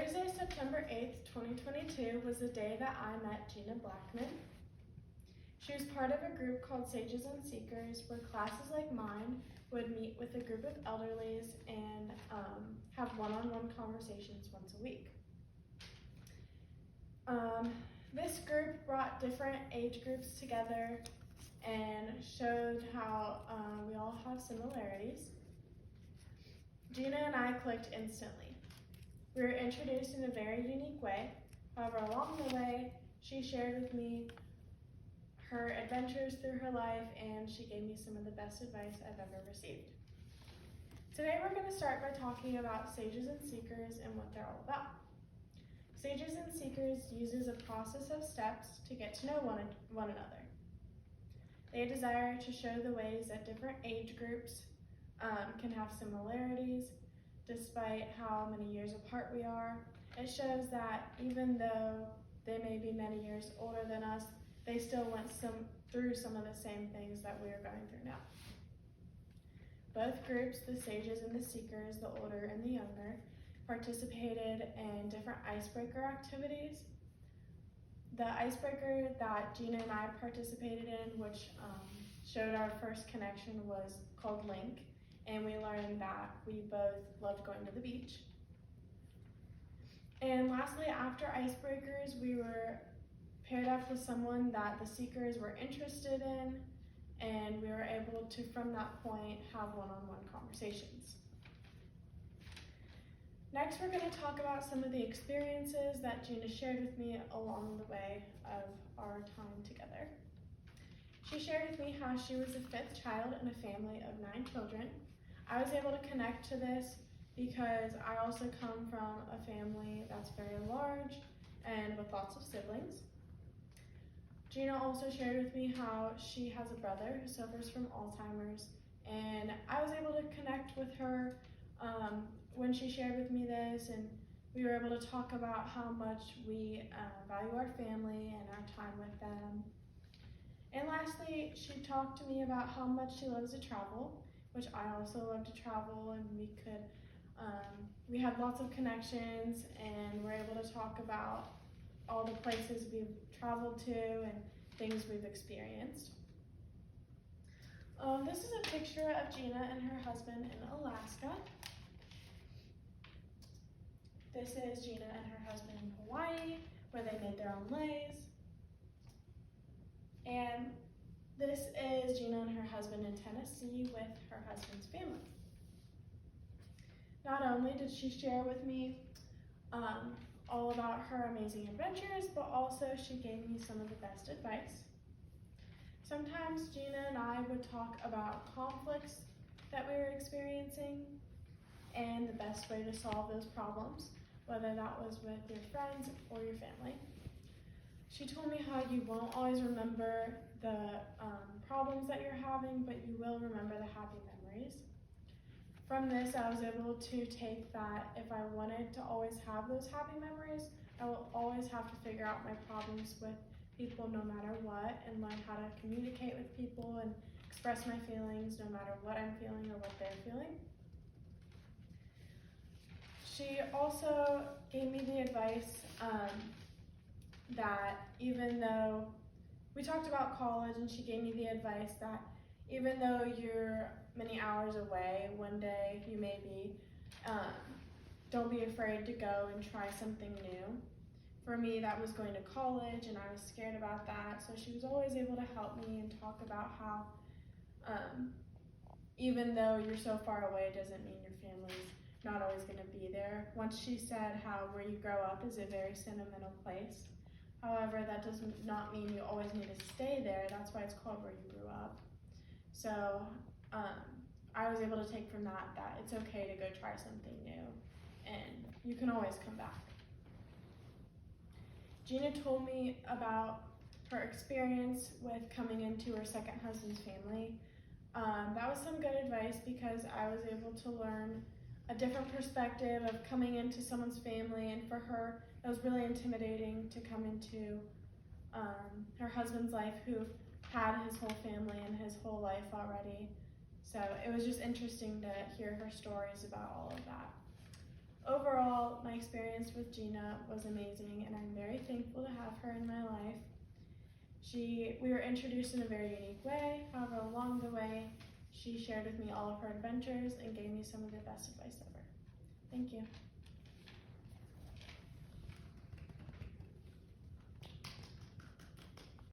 Thursday, September 8th, 2022 was the day that I met Gina Blackman. She was part of a group called Sages and Seekers, where classes like mine would meet with a group of elderlies and have one-on-one conversations once a week. This group brought different age groups together and showed how we all have similarities. Gina and I clicked instantly. We were introduced in a very unique way. However, along the way, she shared with me her adventures through her life, and she gave me some of the best advice I've ever received. Today we're going to start by talking about Sages and Seekers and what they're all about. Sages and Seekers uses a process of steps to get to know one another. They desire to show the ways that different age groups can have similarities despite how many years apart we are. It shows that even though they may be many years older than us, they still went through some of the same things that we are going through now. Both groups, the Sages and the Seekers, the older and the younger, participated in different icebreaker activities. The icebreaker that Gina and I participated in, which showed our first connection, was called Link, and we learned that we both loved going to the beach. And lastly, after icebreakers, we were paired up with someone that the Seekers were interested in, and we were able to, from that point, have one-on-one conversations. Next, we're going to talk about some of the experiences that Gina shared with me along the way of our time together. She shared with me how she was the fifth child in a family of 9 children. I was able to connect to this because I also come from a family that's very large and with lots of siblings. Gina also shared with me how she has a brother who suffers from Alzheimer's, and I was able to connect with her when she shared with me this, and we were able to talk about how much we value our family and our time with them. And lastly, she talked to me about how much she loves to travel, which I also love to travel, and we had lots of connections, and we're able to talk about all the places we've traveled to and things we've experienced. This is a picture of Gina and her husband in Alaska. This is Gina and her husband in Hawaii, where they made their own leis. And this is Gina and her husband in Tennessee with her husband's family. Not only did she share with me all about her amazing adventures, but also she gave me some of the best advice. Sometimes Gina and I would talk about conflicts that we were experiencing and the best way to solve those problems, whether that was with your friends or your family. She told me how you won't always remember the problems that you're having, but you will remember the happy memories. From this, I was able to take that if I wanted to always have those happy memories, I will always have to figure out my problems with people no matter what, and learn how to communicate with people and express my feelings no matter what I'm feeling or what they're feeling. She also gave me the advice that even though we talked about college, and she gave me the advice that even though you're many hours away, one day you may be, don't be afraid to go and try something new. For me, that was going to college, and I was scared about that, so she was always able to help me and talk about how even though you're so far away doesn't mean your family's not always going to be there. Once she said how where you grow up is a very sentimental place. However, that does not mean you always need to stay there. That's why it's called where you grew up. So I was able to take from that it's okay to go try something new, and you can always come back. Gina told me about her experience with coming into her second husband's family. That was some good advice because I was able to learn a different perspective of coming into someone's family, and for her, it was really intimidating to come into her husband's life, who had his whole family and his whole life already. So it was just interesting to hear her stories about all of that. Overall, my experience with Gina was amazing, and I'm very thankful to have her in my life. We were introduced in a very unique way. However, along the way, she shared with me all of her adventures and gave me some of the best advice ever. Thank you.